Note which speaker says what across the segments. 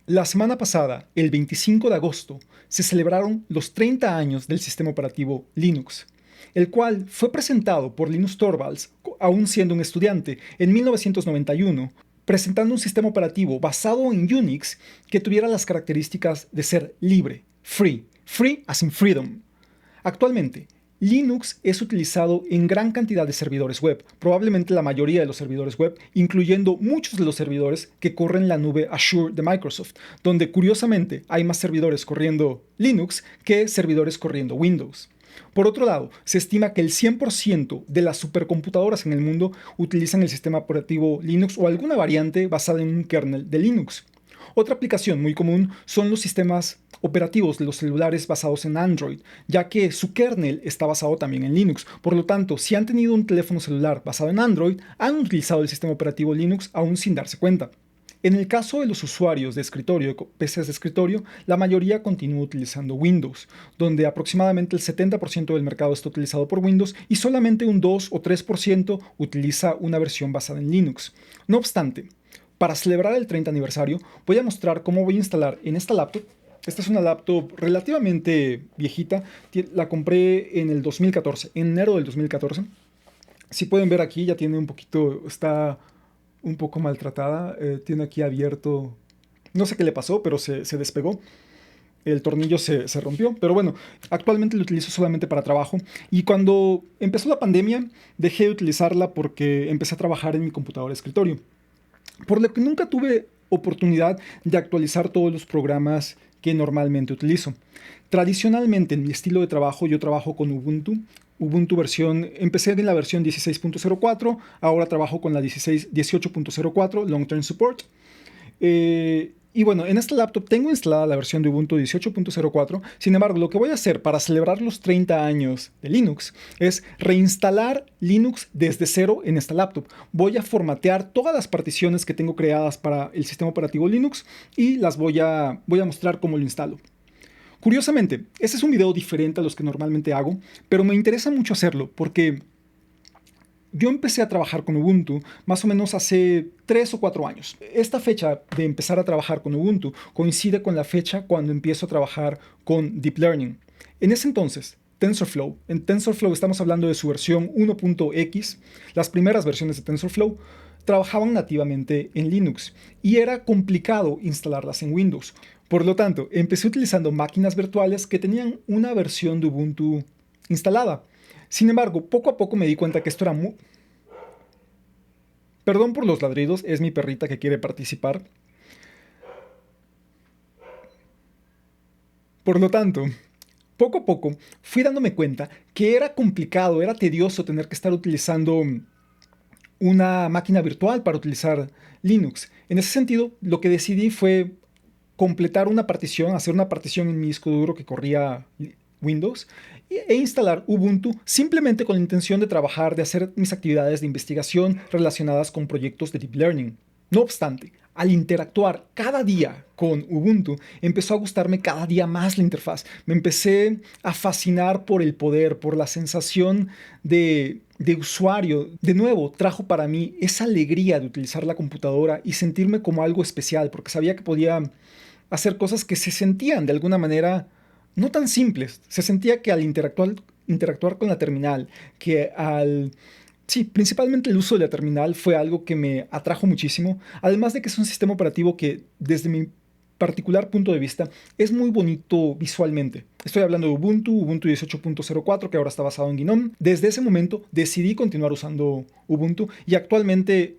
Speaker 1: La semana pasada, el 25 de agosto, se celebraron los 30 años del sistema operativo Linux, el cual fue presentado por Linus Torvalds, aún siendo un estudiante, en 1991, presentando un sistema operativo basado en Unix que tuviera las características de ser libre, free as in freedom. Actualmente, Linux es utilizado en gran cantidad de servidores web, probablemente la mayoría de los servidores web, incluyendo muchos de los servidores que corren la nube Azure de Microsoft, donde curiosamente hay más servidores corriendo Linux que servidores corriendo Windows. Por otro lado, se estima que el 100% de las supercomputadoras en el mundo utilizan el sistema operativo Linux o alguna variante basada en un kernel de Linux. Otra aplicación muy común son los sistemas operativos de los celulares basados en Android, ya que su kernel está basado también en Linux. Por lo tanto, si han tenido un teléfono celular basado en Android, han utilizado el sistema operativo Linux aún sin darse cuenta. En el caso de los usuarios de escritorio, PCs de escritorio, la mayoría continúa utilizando Windows, donde aproximadamente el 70% del mercado está utilizado por Windows y solamente un 2 o 3% utiliza una versión basada en Linux. No obstante, para celebrar el 30 aniversario, voy a mostrar cómo voy a instalar en esta laptop. Esta es una laptop relativamente viejita, la compré en el 2014, en enero del 2014. Si pueden ver aquí, ya tiene un poquito, está un poco maltratada, tiene aquí abierto, no sé qué le pasó, pero se despegó. El tornillo se rompió, pero bueno, actualmente lo utilizo solamente para trabajo. Y cuando empezó la pandemia, dejé de utilizarla porque empecé a trabajar en mi computadora de escritorio, por lo que nunca tuve oportunidad de actualizar todos los programas que normalmente utilizo. Tradicionalmente en mi estilo de trabajo yo trabajo con Ubuntu versión, empecé en la versión 16.04, ahora trabajo con la 18.04 Long Term Support. Y bueno, en esta laptop tengo instalada la versión de Ubuntu 18.04. Sin embargo, lo que voy a hacer para celebrar los 30 años de Linux es reinstalar Linux desde cero en esta laptop. Voy a formatear todas las particiones que tengo creadas para el sistema operativo Linux y las voy a mostrar cómo lo instalo. Curiosamente, este es un video diferente a los que normalmente hago, pero me interesa mucho hacerlo porque yo empecé a trabajar con Ubuntu más o menos hace 3 o 4 años. Esta fecha de empezar a trabajar con Ubuntu coincide con la fecha cuando empiezo a trabajar con Deep Learning. En ese entonces, en TensorFlow estamos hablando de su versión 1.x, las primeras versiones de TensorFlow trabajaban nativamente en Linux y era complicado instalarlas en Windows. Por lo tanto, empecé utilizando máquinas virtuales que tenían una versión de Ubuntu instalada. Sin embargo, poco a poco me di cuenta que esto era muy... Perdón por los ladridos, es mi perrita que quiere participar. Por lo tanto, poco a poco fui dándome cuenta que era complicado, era tedioso tener que estar utilizando una máquina virtual para utilizar Linux. En ese sentido, lo que decidí fue completar una partición, hacer una partición en mi disco duro que corría Windows e instalar Ubuntu simplemente con la intención de trabajar, de hacer mis actividades de investigación relacionadas con proyectos de Deep Learning. No obstante, al interactuar cada día con Ubuntu, empezó a gustarme cada día más la interfaz. Me empecé a fascinar por el poder, por la sensación de usuario. De nuevo, trajo para mí esa alegría de utilizar la computadora y sentirme como algo especial, porque sabía que podía hacer cosas que se sentían de alguna manera no tan simples. Se sentía que al interactuar con la terminal, que al... Sí, principalmente el uso de la terminal fue algo que me atrajo muchísimo, además de que es un sistema operativo que, desde mi particular punto de vista, es muy bonito visualmente. Estoy hablando de Ubuntu 18.04, que ahora está basado en GNOME. Desde ese momento decidí continuar usando Ubuntu y actualmente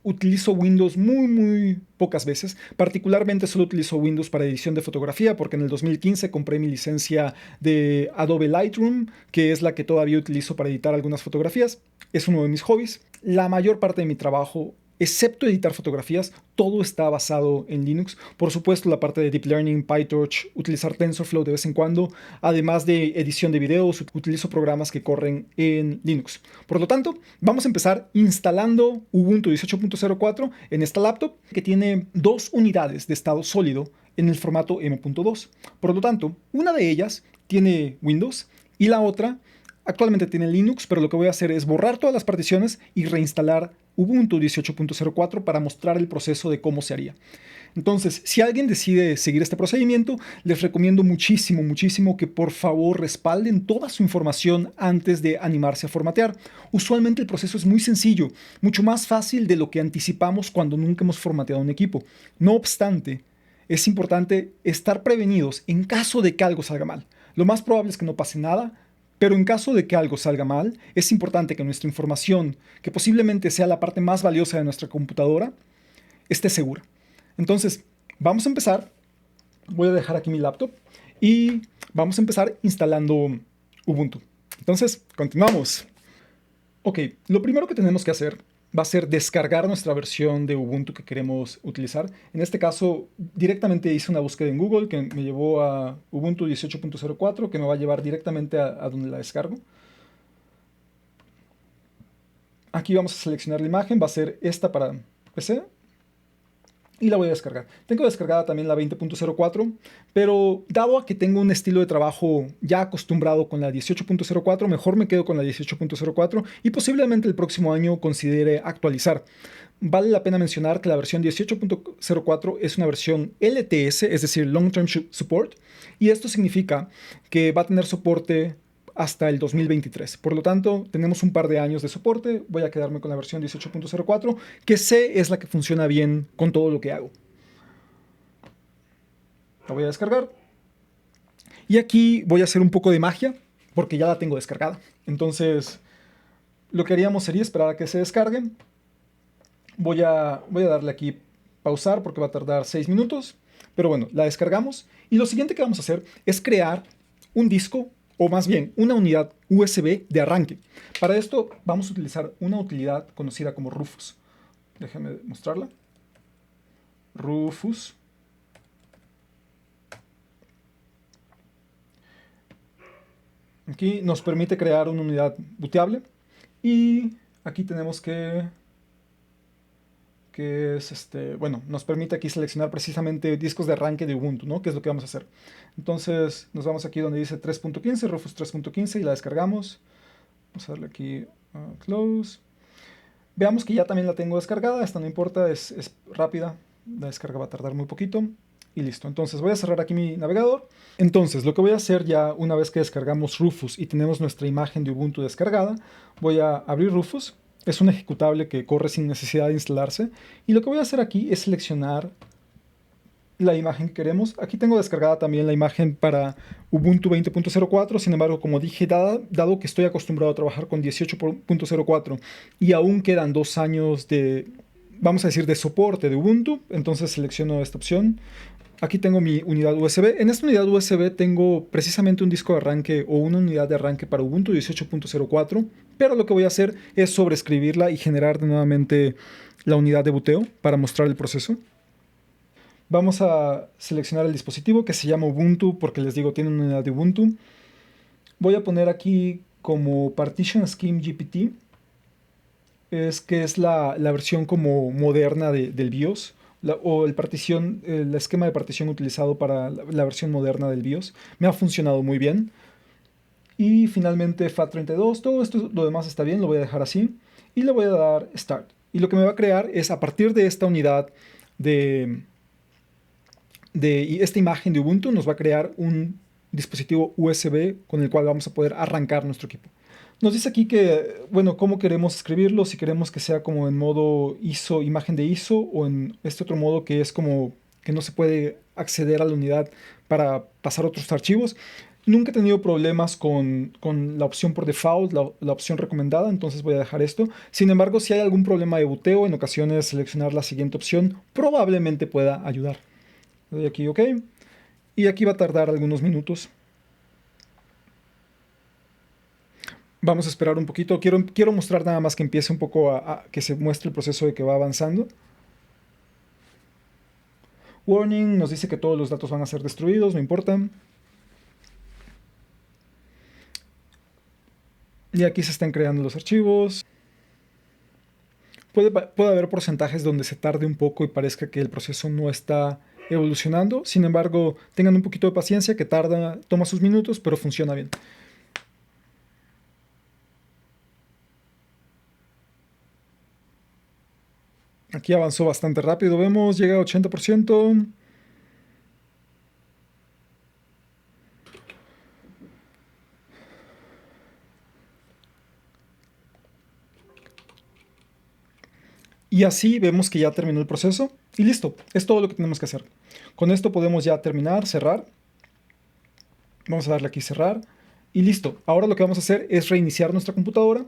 Speaker 1: utilizo Windows muy pocas veces. Particularmente solo utilizo Windows para edición de fotografía porque en el 2015 compré mi licencia de Adobe Lightroom, que es la que todavía utilizo para editar algunas fotografías. Es uno de mis hobbies. La mayor parte de mi trabajo, excepto editar fotografías, todo está basado en Linux. Por supuesto, la parte de Deep Learning, PyTorch, utilizar TensorFlow de vez en cuando. Además de edición de videos, utilizo programas que corren en Linux. Por lo tanto, vamos a empezar instalando Ubuntu 18.04 en esta laptop que tiene 2 unidades de estado sólido en el formato M.2. Por lo tanto, una de ellas tiene Windows y la otra actualmente tiene Linux, pero lo que voy a hacer es borrar todas las particiones y reinstalar Ubuntu 18.04 para mostrar el proceso de cómo se haría. Entonces, si alguien decide seguir este procedimiento, les recomiendo muchísimo, muchísimo que por favor respalden toda su información antes de animarse a formatear. Usualmente el proceso es muy sencillo, mucho más fácil de lo que anticipamos cuando nunca hemos formateado un equipo. No obstante, es importante estar prevenidos en caso de que algo salga mal. Lo más probable es que no pase nada, pero en caso de que algo salga mal, es importante que nuestra información, que posiblemente sea la parte más valiosa de nuestra computadora, esté segura. Entonces, vamos a empezar. Voy a dejar aquí mi laptop y vamos a empezar instalando Ubuntu. Entonces, continuamos. Ok, lo primero que tenemos que hacer va a ser descargar nuestra versión de Ubuntu que queremos utilizar. En este caso, directamente hice una búsqueda en Google que me llevó a Ubuntu 18.04, que me va a llevar directamente a donde la descargo. Aquí vamos a seleccionar la imagen, va a ser esta para PC. Y la voy a descargar. Tengo descargada también la 20.04, pero dado a que tengo un estilo de trabajo ya acostumbrado con la 18.04, mejor me quedo con la 18.04 y posiblemente el próximo año considere actualizar. Vale la pena mencionar que la versión 18.04 es una versión LTS, es decir, Long Term Support, y esto significa que va a tener soporte hasta el 2023. Por lo tanto, tenemos un par de años de soporte. Voy a quedarme con la versión 18.04, que sé es la que funciona bien con todo lo que hago. La voy a descargar. Y aquí voy a hacer un poco de magia, porque ya la tengo descargada. Entonces, lo que haríamos sería esperar a que se descargue. Voy a darle aquí pausar, porque va a tardar 6 minutos. Pero bueno, la descargamos. Y lo siguiente que vamos a hacer es crear un disco, o más bien una unidad USB de arranque. Para esto vamos a utilizar una utilidad conocida como Rufus. Déjenme mostrarla. Rufus. Aquí nos permite crear una unidad booteable. Y aquí tenemos bueno, nos permite aquí seleccionar precisamente discos de arranque de Ubuntu, ¿no? Que es lo que vamos a hacer. Entonces nos vamos aquí donde dice 3.15, Rufus 3.15 y la descargamos. Vamos a darle aquí close. Veamos que ya también la tengo descargada, esta no importa, es rápida, la descarga va a tardar muy poquito. Y listo, entonces voy a cerrar aquí mi navegador. Entonces lo que voy a hacer ya una vez que descargamos Rufus y tenemos nuestra imagen de Ubuntu descargada, voy a abrir Rufus. Es un ejecutable que corre sin necesidad de instalarse. Y lo que voy a hacer aquí es seleccionar la imagen que queremos. Aquí tengo descargada también la imagen para Ubuntu 20.04. Sin embargo, como dije, dado que estoy acostumbrado a trabajar con 18.04 y aún quedan 2 años de, vamos a decir, de soporte de Ubuntu, entonces selecciono esta opción. Aquí tengo mi unidad USB. En esta unidad USB tengo precisamente un disco de arranque o una unidad de arranque para Ubuntu 18.04, pero lo que voy a hacer es sobreescribirla y generar nuevamente la unidad de buteo para mostrar el proceso. Vamos a seleccionar el dispositivo que se llama Ubuntu porque les digo tiene una unidad de Ubuntu. Voy a poner aquí como Partition Scheme GPT, que es la versión como moderna del BIOS. El esquema de partición utilizado para la versión moderna del BIOS. Me ha funcionado muy bien. Y finalmente FAT32, todo esto, lo demás está bien, lo voy a dejar así. Y le voy a dar Start. Y lo que me va a crear es, a partir de esta unidad y esta imagen de Ubuntu, nos va a crear un dispositivo USB con el cual vamos a poder arrancar nuestro equipo. Nos dice aquí que, bueno, cómo queremos escribirlo, si queremos que sea como en modo ISO, imagen de ISO, o en este otro modo que es como que no se puede acceder a la unidad para pasar otros archivos. Nunca he tenido problemas con la opción por default, la opción recomendada, entonces voy a dejar esto. Sin embargo, si hay algún problema de buteo, en ocasiones seleccionar la siguiente opción probablemente pueda ayudar. Le doy aquí OK, y aquí va a tardar algunos minutos. Vamos a esperar un poquito. Quiero mostrar nada más que empiece un poco a que se muestre el proceso de que va avanzando. Warning, nos dice que todos los datos van a ser destruidos, no importa. Y aquí se están creando los archivos. Puede haber porcentajes donde se tarde un poco y parezca que el proceso no está evolucionando. Sin embargo, tengan un poquito de paciencia, que toma sus minutos, pero funciona bien. Aquí avanzó bastante rápido, vemos, llega a 80%. Y así vemos que ya terminó el proceso y listo, es todo lo que tenemos que hacer. Con esto podemos ya terminar, cerrar. Vamos a darle aquí cerrar y listo. Ahora lo que vamos a hacer es reiniciar nuestra computadora.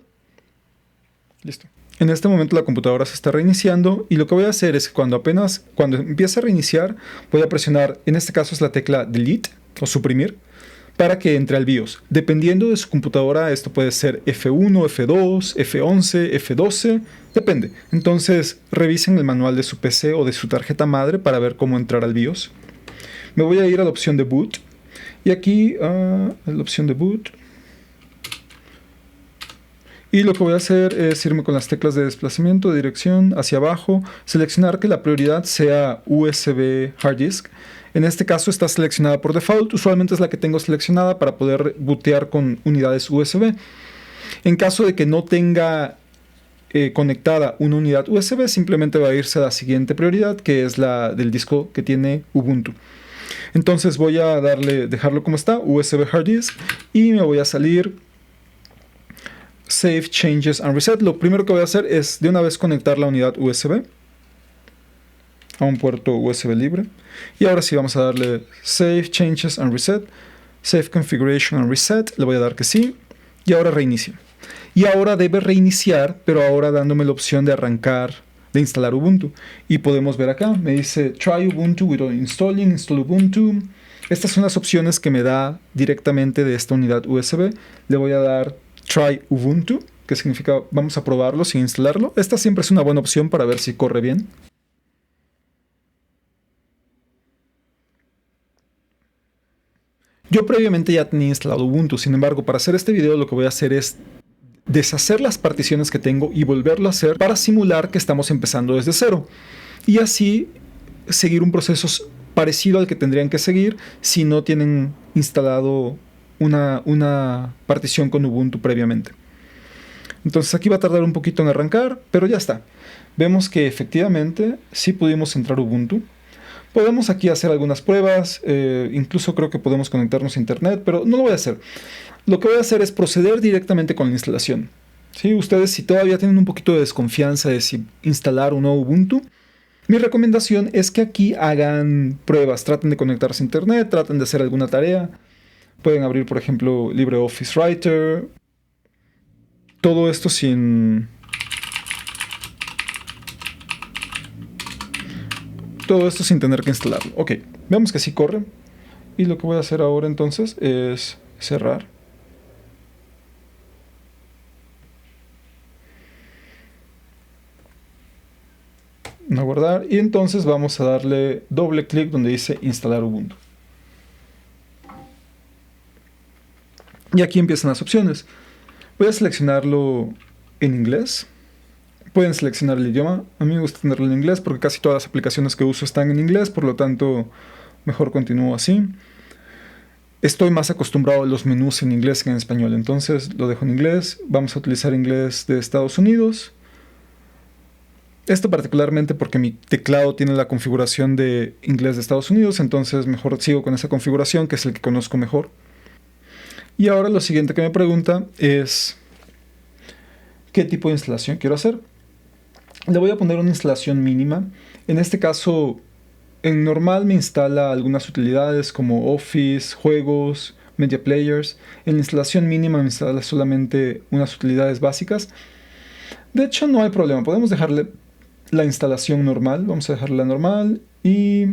Speaker 1: Listo. En este momento la computadora se está reiniciando y lo que voy a hacer es que cuando empiece a reiniciar, voy a presionar, en este caso es la tecla Delete o suprimir, para que entre al BIOS. Dependiendo de su computadora, esto puede ser F1, F2, F11, F12, depende. Entonces revisen el manual de su PC o de su tarjeta madre para ver cómo entrar al BIOS. Me voy a ir a la opción de Boot y aquí a la opción de Boot. Y lo que voy a hacer es irme con las teclas de desplazamiento, de dirección, hacia abajo, seleccionar que la prioridad sea USB Hard Disk. En este caso está seleccionada por default, usualmente es la que tengo seleccionada para poder bootear con unidades USB. En caso de que no tenga conectada una unidad USB, simplemente va a irse a la siguiente prioridad, que es la del disco que tiene Ubuntu. Entonces voy a dejarlo como está, USB Hard Disk, y me voy a salir Save Changes and Reset. Lo primero que voy a hacer es de una vez conectar la unidad USB a un puerto USB libre. Y ahora sí vamos a darle Save Changes and Reset, Save Configuration and Reset. Le voy a dar que sí. Y ahora reinicia. Y ahora debe reiniciar, pero ahora dándome la opción de arrancar, de instalar Ubuntu. Y podemos ver acá, me dice Try Ubuntu without installing, install Ubuntu. Estas son las opciones que me da directamente de esta unidad USB. Le voy a dar Try Ubuntu, que significa vamos a probarlo sin instalarlo. Esta siempre es una buena opción para ver si corre bien. Yo previamente ya tenía instalado Ubuntu, sin embargo, para hacer este video lo que voy a hacer es deshacer las particiones que tengo y volverlo a hacer para simular que estamos empezando desde cero. Y así seguir un proceso parecido al que tendrían que seguir si no tienen instalado una partición con Ubuntu previamente. Entonces aquí va a tardar un poquito en arrancar, pero ya está. Vemos que efectivamente sí pudimos entrar a Ubuntu. Podemos aquí hacer algunas pruebas, incluso creo que podemos conectarnos a internet, pero no lo voy a hacer. Lo que voy a hacer es proceder directamente con la instalación. ¿Sí? Ustedes, si todavía tienen un poquito de desconfianza de si instalar o no Ubuntu, mi recomendación es que aquí hagan pruebas, traten de conectarse a internet, traten de hacer alguna tarea. Pueden abrir, por ejemplo, LibreOffice Writer. Todo esto sin tener que instalarlo. Ok, vemos que sí corre. Y lo que voy a hacer ahora entonces es cerrar. No guardar. Y entonces vamos a darle doble clic donde dice instalar Ubuntu. Y aquí empiezan las opciones. Voy a seleccionarlo en inglés. Pueden seleccionar el idioma. A mí me gusta tenerlo en inglés porque casi todas las aplicaciones que uso están en inglés, por lo tanto mejor continúo así. Estoy más acostumbrado a los menús en inglés que en español, entonces lo dejo en inglés. Vamos a utilizar inglés de Estados Unidos. Esto particularmente porque mi teclado tiene la configuración de inglés de Estados Unidos, entonces mejor sigo con esa configuración, que es el que conozco mejor. Y ahora lo siguiente que me pregunta es ¿qué tipo de instalación quiero hacer? Le voy a poner una instalación mínima. En este caso, en normal me instala algunas utilidades como Office, juegos, Media Players. En la instalación mínima me instala solamente unas utilidades básicas. De hecho, no hay problema. Podemos dejarle la instalación normal. Vamos a dejarla normal y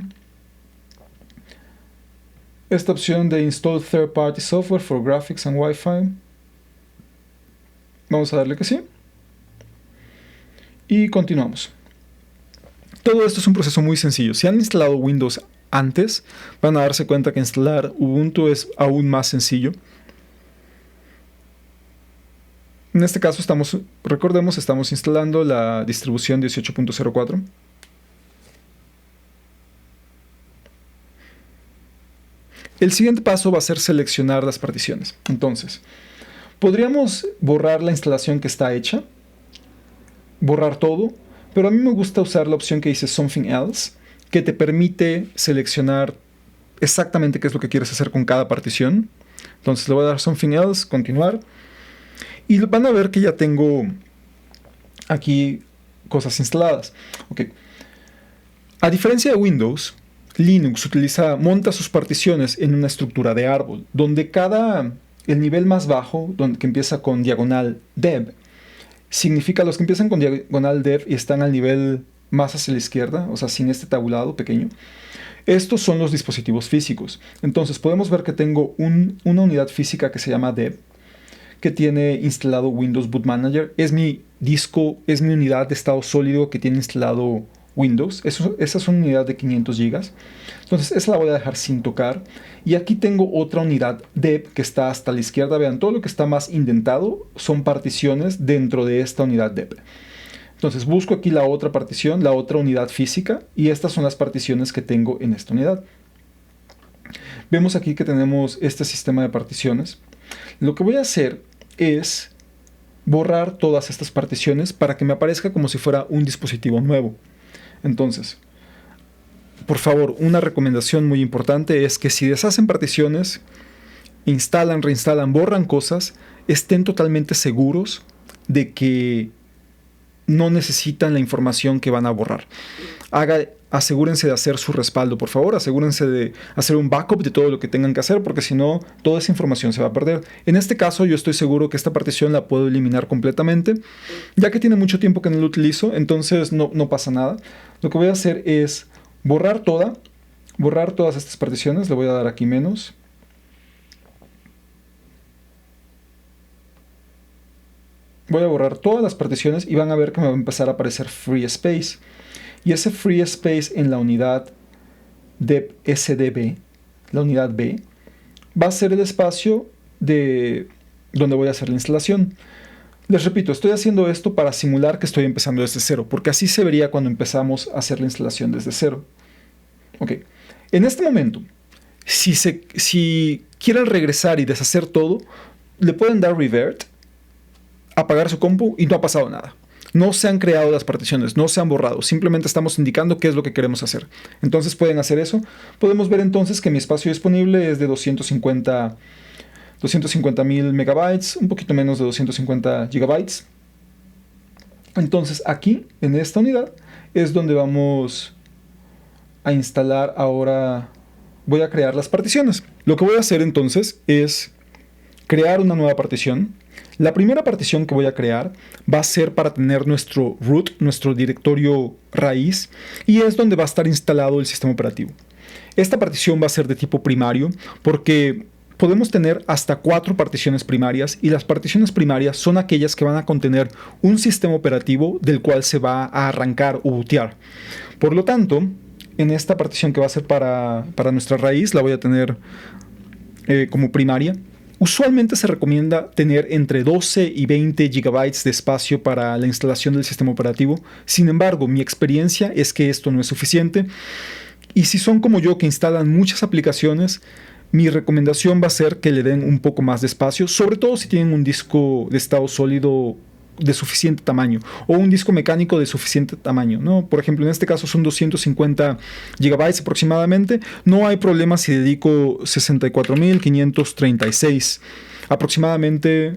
Speaker 1: esta opción de Install Third Party Software for Graphics and Wi-Fi. Vamos a darle que sí. Y continuamos. Todo esto es un proceso muy sencillo. Si han instalado Windows antes, van a darse cuenta que instalar Ubuntu es aún más sencillo. En este caso recordemos, estamos instalando la distribución 18.04. El siguiente paso va a ser seleccionar las particiones. Entonces, podríamos borrar la instalación que está hecha, borrar todo, pero a mí me gusta usar la opción que dice Something Else, que te permite seleccionar exactamente qué es lo que quieres hacer con cada partición. Entonces le voy a dar Something Else, continuar, y van a ver que ya tengo aquí cosas instaladas. Okay. A diferencia de Windows, Linux monta sus particiones en una estructura de árbol, donde el nivel más bajo, que empieza con diagonal dev, significa los que empiezan con diagonal dev y están al nivel más hacia la izquierda, o sea, sin este tabulado pequeño. Estos son los dispositivos físicos. Entonces podemos ver que tengo una unidad física que se llama dev, que tiene instalado Windows Boot Manager. Es mi disco, es mi unidad de estado sólido que tiene instalado Windows. Esa es una unidad de 500 GB. Entonces esa la voy a dejar sin tocar. Y aquí tengo otra unidad dev que está hasta la izquierda. Vean, todo lo que está más indentado son particiones dentro de esta unidad dev. Entonces busco aquí la otra partición, la otra unidad física, y estas son las particiones que tengo en esta unidad. Vemos aquí que tenemos este sistema de particiones. Lo que voy a hacer es borrar todas estas particiones para que me aparezca como si fuera un dispositivo nuevo. Entonces, por favor, una recomendación muy importante es que si deshacen particiones, instalan, reinstalan, borran cosas, estén totalmente seguros de que no necesitan la información que van a borrar. Asegúrense de hacer su respaldo, por favor. Asegúrense de hacer un backup de todo lo que tengan que hacer, porque si no, toda esa información se va a perder. En este caso, yo estoy seguro que esta partición la puedo eliminar completamente, ya que tiene mucho tiempo que no lo utilizo, entonces no pasa nada. Lo que voy a hacer es borrar todas estas particiones. Le voy a dar aquí menos. Voy a borrar todas las particiones y van a ver que me va a empezar a aparecer Free Space. Y ese Free Space en la unidad de SDB, la unidad B, va a ser el espacio donde voy a hacer la instalación. Les repito, estoy haciendo esto para simular que estoy empezando desde cero, porque así se vería cuando empezamos a hacer la instalación desde cero. Ok, en este momento, si quieren regresar y deshacer todo, le pueden dar Revert, apagar su compu y no ha pasado nada. No se han creado las particiones, no se han borrado, simplemente estamos indicando qué es lo que queremos hacer. Entonces pueden hacer eso. Podemos ver entonces que mi espacio disponible es de 250.000 megabytes, un poquito menos de 250 gigabytes. Entonces aquí, en esta unidad, es donde vamos a instalar ahora, voy a crear las particiones. Lo que voy a hacer entonces es crear una nueva partición. La primera partición que voy a crear va a ser para tener nuestro root, nuestro directorio raíz, y es donde va a estar instalado el sistema operativo. Esta partición va a ser de tipo primario porque podemos tener hasta 4 particiones primarias, y las particiones primarias son aquellas que van a contener un sistema operativo del cual se va a arrancar o bootear. Por lo tanto, en esta partición que va a ser para nuestra raíz, la voy a tener como primaria. Usualmente se recomienda tener entre 12 y 20 gigabytes de espacio para la instalación del sistema operativo. Sin embargo, mi experiencia es que esto no es suficiente. Y si son como yo, que instalan muchas aplicaciones, mi recomendación va a ser que le den un poco más de espacio, sobre todo si tienen un disco de estado sólido de suficiente tamaño o un disco mecánico de suficiente tamaño, ¿no? Por ejemplo, en este caso son 250 gigabytes aproximadamente. No hay problema si dedico 64.536 aproximadamente,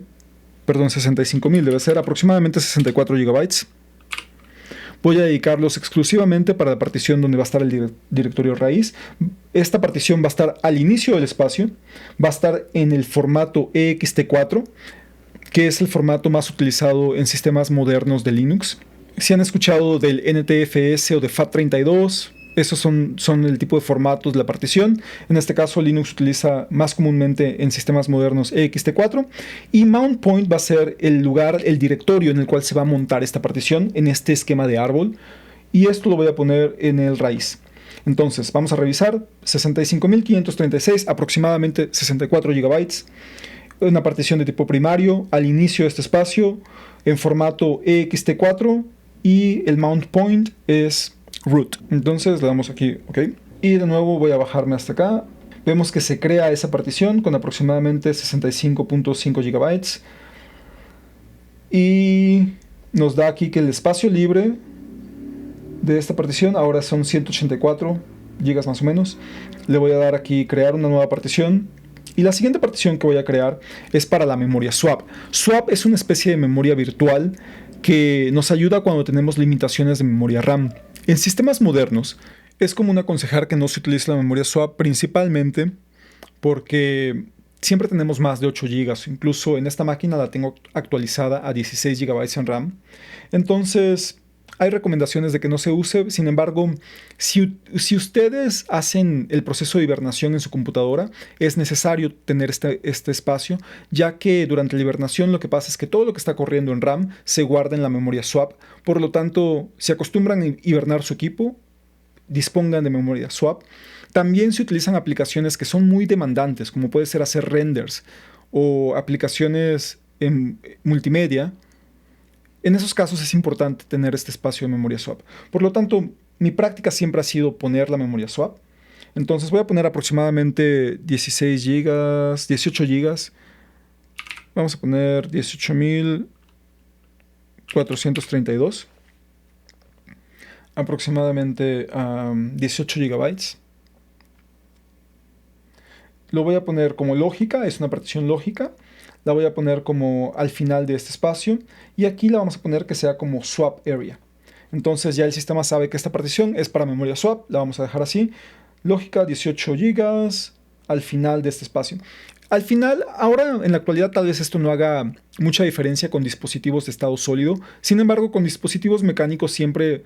Speaker 1: perdón, 65.000, debe ser aproximadamente 64 gigabytes. Voy a dedicarlos exclusivamente para la partición donde va a estar el directorio raíz. Esta partición va a estar al inicio del espacio, va a estar en el formato ext4, que es el formato más utilizado en sistemas modernos de Linux. Si han escuchado del NTFS o de FAT32, esos son el tipo de formatos de la partición. En este caso, Linux utiliza más comúnmente en sistemas modernos ext4. Y Mount Point va a ser el lugar, el directorio en el cual se va a montar esta partición en este esquema de árbol. Y esto lo voy a poner en el raíz. Entonces, vamos a revisar. 65.536, aproximadamente 64 gigabytes. Una partición de tipo primario al inicio de este espacio en formato ext4, y el mount point es root. Entonces le damos aquí OK, y de nuevo voy a bajarme hasta acá. Vemos que se crea esa partición con aproximadamente 65.5 GB y nos da aquí que el espacio libre de esta partición. Ahora son 184 GB más o menos. Le voy a dar aquí crear una nueva partición. Y la siguiente partición que voy a crear es para la memoria swap. Swap es una especie de memoria virtual que nos ayuda cuando tenemos limitaciones de memoria RAM. En sistemas modernos es común aconsejar que no se utilice la memoria swap, principalmente porque siempre tenemos más de 8 GB. Incluso en esta máquina la tengo actualizada a 16 GB en RAM. Entonces hay recomendaciones de que no se use. Sin embargo, si ustedes hacen el proceso de hibernación en su computadora, es necesario tener este espacio, ya que durante la hibernación lo que pasa es que todo lo que está corriendo en RAM se guarda en la memoria swap. Por lo tanto, si acostumbran a hibernar su equipo, dispongan de memoria swap. También se utilizan aplicaciones que son muy demandantes, como puede ser hacer renders o aplicaciones en multimedia. En esos casos es importante tener este espacio de memoria swap. Por lo tanto, mi práctica siempre ha sido poner la memoria swap. Entonces voy a poner aproximadamente 16 GB, 18 GB. Vamos a poner 18.432. Aproximadamente 18 GB. Lo voy a poner como lógica, es una partición lógica. La voy a poner como al final de este espacio. Y aquí la vamos a poner que sea como swap area. Entonces ya el sistema sabe que esta partición es para memoria swap. La vamos a dejar así. Lógica 18 GB al final de este espacio. Al final, ahora en la actualidad tal vez esto no haga mucha diferencia con dispositivos de estado sólido. Sin embargo, con dispositivos mecánicos siempre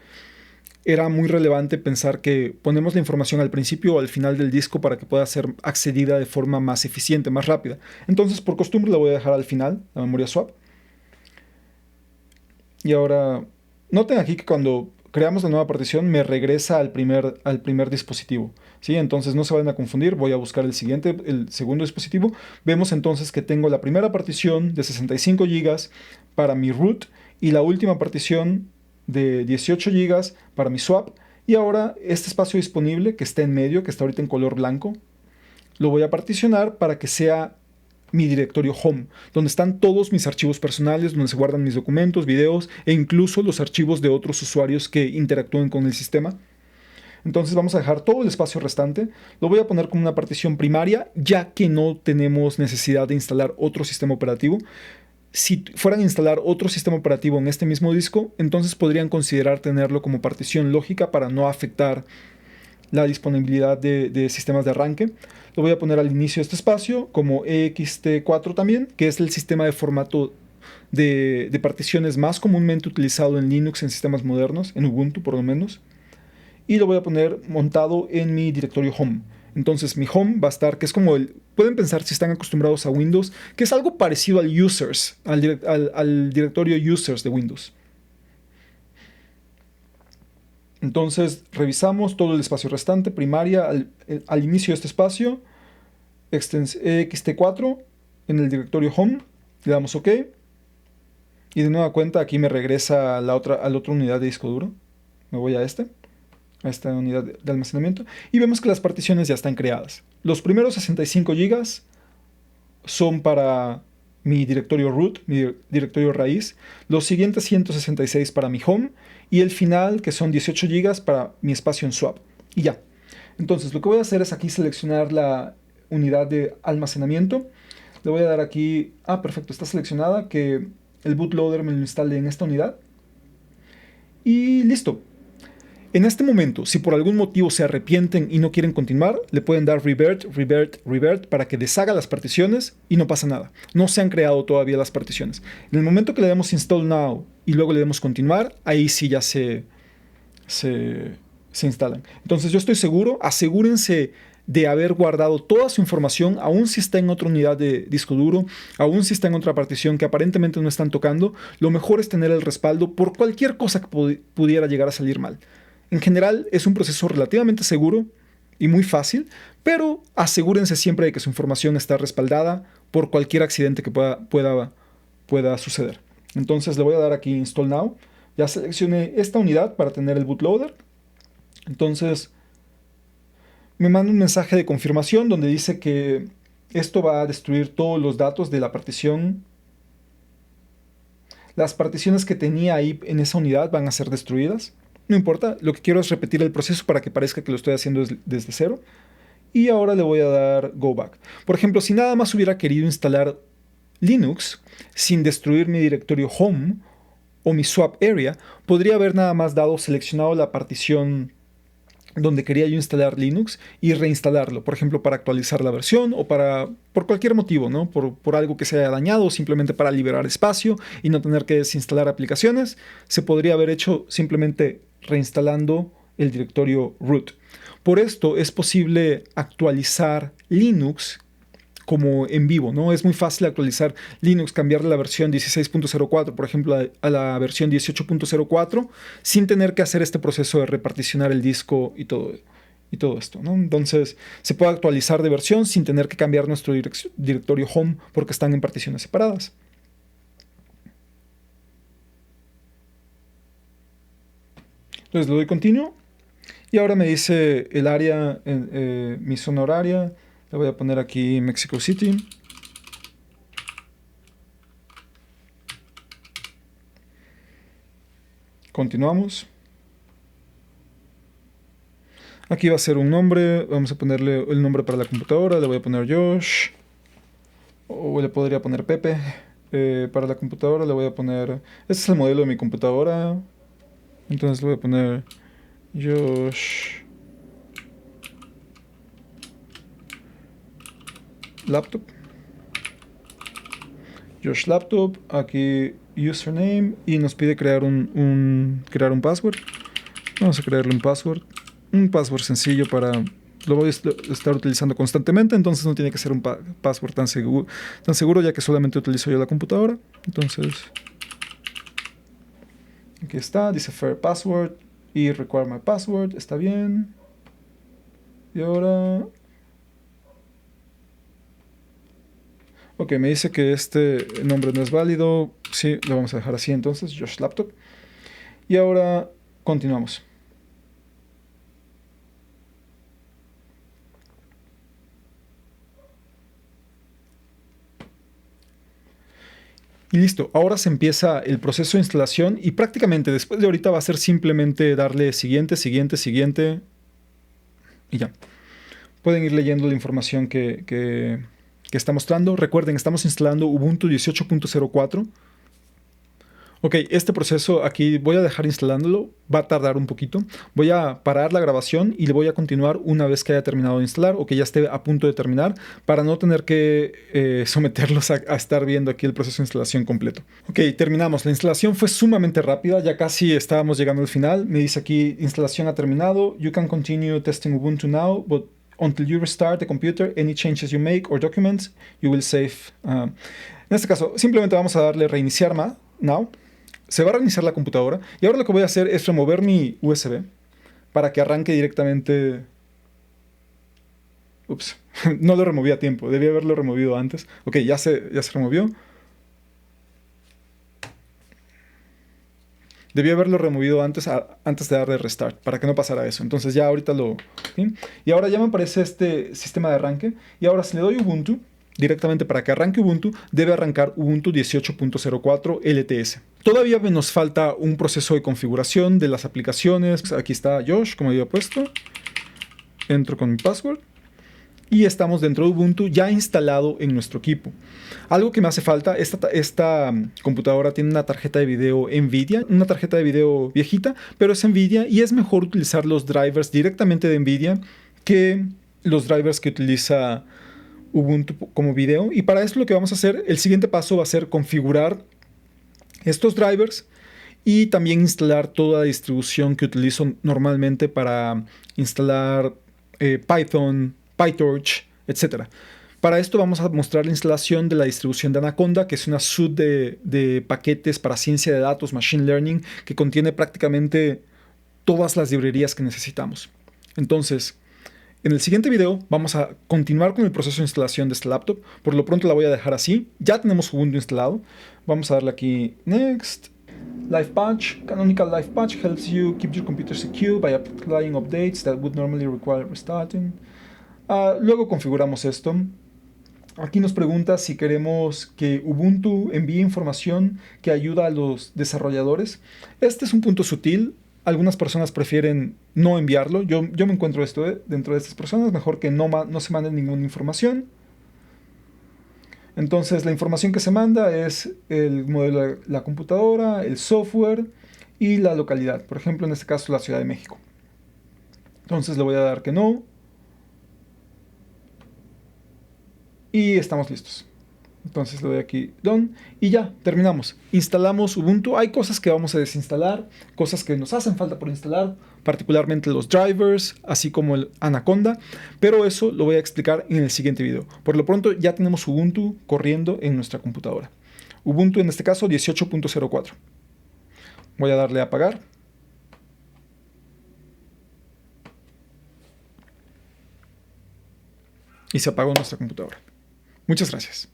Speaker 1: era muy relevante pensar que ponemos la información al principio o al final del disco para que pueda ser accedida de forma más eficiente, más rápida. Entonces, por costumbre, la voy a dejar al final, la memoria swap. Y ahora, noten aquí que cuando creamos la nueva partición me regresa al primer dispositivo. ¿Sí? Entonces no se vayan a confundir, voy a buscar el segundo dispositivo. Vemos entonces que tengo la primera partición de 65 GB para mi root y la última partición de 18 GB para mi swap. Y ahora este espacio disponible que está en medio, que está ahorita en color blanco, lo voy a particionar para que sea mi directorio home, donde están todos mis archivos personales, donde se guardan mis documentos, videos e incluso los archivos de otros usuarios que interactúen con el sistema. Entonces vamos a dejar todo el espacio restante. Lo voy a poner como una partición primaria, ya que no tenemos necesidad de instalar otro sistema operativo. Si fueran a instalar otro sistema operativo en este mismo disco, entonces podrían considerar tenerlo como partición lógica para no afectar la disponibilidad de sistemas de arranque. Lo voy a poner al inicio de este espacio como ext4 también, que es el sistema de formato de particiones más comúnmente utilizado en Linux en sistemas modernos, en Ubuntu por lo menos. Y lo voy a poner montado en mi directorio home. Entonces mi home va a estar, que es como pueden pensar si están acostumbrados a Windows, que es algo parecido al users, al directorio users de Windows. Entonces revisamos todo el espacio restante, primaria, al inicio de este espacio, ext4 en el directorio home, le damos OK. Y de nueva cuenta aquí me regresa a la otra unidad de disco duro. Me voy a esta unidad de almacenamiento y vemos que las particiones ya están creadas. Los primeros 65 GB son para mi directorio root, mi directorio raíz, los siguientes 166 para mi home y el final, que son 18 GB para mi espacio en swap. Y ya. Entonces lo que voy a hacer es aquí seleccionar la unidad de almacenamiento. Le voy a dar aquí, perfecto, está seleccionada, que el bootloader me lo instale en esta unidad. Y listo. En este momento, si por algún motivo se arrepienten y no quieren continuar, le pueden dar revert para que deshaga las particiones y no pasa nada. No se han creado todavía las particiones. En el momento que le demos install now y luego le demos continuar, ahí sí ya se instalan. Entonces yo estoy seguro, asegúrense de haber guardado toda su información, aun si está en otra unidad de disco duro, aun si está en otra partición que aparentemente no están tocando. Lo mejor es tener el respaldo por cualquier cosa que pudiera llegar a salir mal. En general es un proceso relativamente seguro y muy fácil, pero asegúrense siempre de que su información está respaldada por cualquier accidente que pueda suceder. Entonces le voy a dar aquí Install Now. Ya seleccioné esta unidad para tener el bootloader. Entonces me manda un mensaje de confirmación donde dice que esto va a destruir todos los datos de la partición. Las particiones que tenía ahí en esa unidad van a ser destruidas. no importa, lo que quiero es repetir el proceso para que parezca que lo estoy haciendo desde cero. Y ahora le voy a dar Go Back. Por ejemplo, si nada más hubiera querido instalar Linux sin destruir mi directorio Home o mi swap area, podría haber nada más seleccionado la partición donde quería yo instalar Linux y reinstalarlo, por ejemplo, para actualizar la versión o por cualquier motivo, ¿no? Por algo que se haya dañado, simplemente para liberar espacio y no tener que desinstalar aplicaciones, se podría haber hecho simplemente reinstalando el directorio root. Por esto es posible actualizar Linux como en vivo, ¿no? Es muy fácil actualizar Linux, cambiarle la versión 16.04, por ejemplo, a la versión 18.04, sin tener que hacer este proceso de reparticionar el disco y todo esto, ¿no? Entonces, se puede actualizar de versión sin tener que cambiar nuestro directorio home porque están en particiones separadas. Entonces, le doy continuo. Y ahora me dice el área, mi zona horaria. Le voy a poner aquí Mexico City. Continuamos. Aquí va a ser un nombre. Vamos a ponerle el nombre para la computadora. Le voy a poner Josh. O le podría poner Pepe. Para la computadora le voy a poner... Este es el modelo de mi computadora. Entonces le voy a poner Josh Laptop. Josh Laptop. Aquí username. Y nos pide crear crear un password. Vamos a crearle un password. Un password sencillo lo voy a estar utilizando constantemente, entonces no tiene que ser un password tan seguro, ya que solamente utilizo yo la computadora. Entonces, aquí está, dice fair password y require my password, está bien. Y ahora... Ok, me dice que este nombre no es válido. Sí, lo vamos a dejar así entonces, Josh Laptop. Y ahora continuamos. Y listo, ahora se empieza el proceso de instalación y prácticamente después de ahorita va a ser simplemente darle siguiente, siguiente, siguiente y ya. Pueden ir leyendo la información que está mostrando. Recuerden, estamos instalando Ubuntu 18.04. Ok, este proceso aquí voy a dejar instalándolo, va a tardar un poquito. Voy a parar la grabación y le voy a continuar una vez que haya terminado de instalar o que ya esté a punto de terminar para no tener que someterlos a estar viendo aquí el proceso de instalación completo. Ok, terminamos. La instalación fue sumamente rápida, ya casi estábamos llegando al final. Me dice aquí, instalación ha terminado. You can continue testing Ubuntu now, but until you restart the computer, any changes you make or documents, you will save. En este caso, simplemente vamos a darle reiniciar now. Se va a reiniciar la computadora y ahora lo que voy a hacer es remover mi USB para que arranque directamente. Ups, no lo removí a tiempo, debí haberlo removido antes. Ok, ya se removió. Debí haberlo removido antes de darle restart, para que no pasara eso. Entonces ya ahorita ¿sí? Y ahora ya me aparece este sistema de arranque. Y ahora si le doy Ubuntu, directamente para que arranque Ubuntu, debe arrancar Ubuntu 18.04 LTS. Todavía nos falta un proceso de configuración de las aplicaciones. Aquí está Josh, como había puesto. Entro con mi password. Y estamos dentro de Ubuntu ya instalado en nuestro equipo. Algo que me hace falta, esta computadora tiene una tarjeta de video NVIDIA, una tarjeta de video viejita, pero es NVIDIA y es mejor utilizar los drivers directamente de NVIDIA que los drivers que utiliza Ubuntu como video. Y para eso lo que vamos a hacer, el siguiente paso va a ser configurar estos drivers y también instalar toda la distribución que utilizo normalmente para instalar Python, PyTorch, etc. Para esto vamos a mostrar la instalación de la distribución de Anaconda, que es una suite de paquetes para ciencia de datos, machine learning, que contiene prácticamente todas las librerías que necesitamos. Entonces, en el siguiente video vamos a continuar con el proceso de instalación de este laptop. Por lo pronto la voy a dejar así. Ya tenemos Ubuntu instalado. Vamos a darle aquí Next. Live Patch. Canonical Live Patch helps you keep your computer secure by applying updates that would normally require restarting. Luego configuramos esto. Aquí nos pregunta si queremos que Ubuntu envíe información que ayuda a los desarrolladores. Este es un punto sutil. Algunas personas prefieren no enviarlo. Yo me encuentro dentro de estas personas. Mejor que no se mande ninguna información. Entonces la información que se manda es el modelo de la computadora, el software y la localidad. Por ejemplo, en este caso la Ciudad de México. Entonces le voy a dar que no. Y estamos listos. Entonces le doy aquí Done y ya, terminamos. Instalamos Ubuntu. Hay cosas que vamos a desinstalar, cosas que nos hacen falta por instalar, particularmente los drivers, así como el Anaconda, pero eso lo voy a explicar en el siguiente video. Por lo pronto ya tenemos Ubuntu corriendo en nuestra computadora. Ubuntu en este caso 18.04. Voy a darle a apagar. Y se apagó nuestra computadora. Muchas gracias.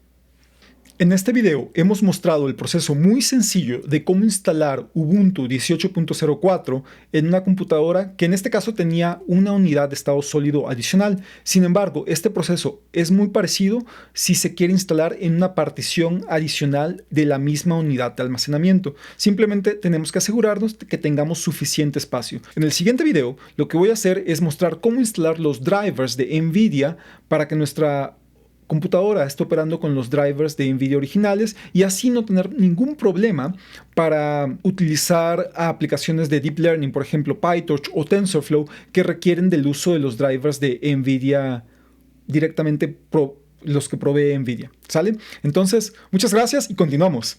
Speaker 1: En este video hemos mostrado el proceso muy sencillo de cómo instalar Ubuntu 18.04 en una computadora que en este caso tenía una unidad de estado sólido adicional. Sin embargo, este proceso es muy parecido si se quiere instalar en una partición adicional de la misma unidad de almacenamiento. Simplemente tenemos que asegurarnos de que tengamos suficiente espacio. En el siguiente video, lo que voy a hacer es mostrar cómo instalar los drivers de NVIDIA para que nuestra computadora está operando con los drivers de NVIDIA originales y así no tener ningún problema para utilizar aplicaciones de Deep Learning, por ejemplo PyTorch o TensorFlow, que requieren del uso de los drivers de NVIDIA directamente, los que provee NVIDIA. ¿Sale? Entonces, muchas gracias y continuamos.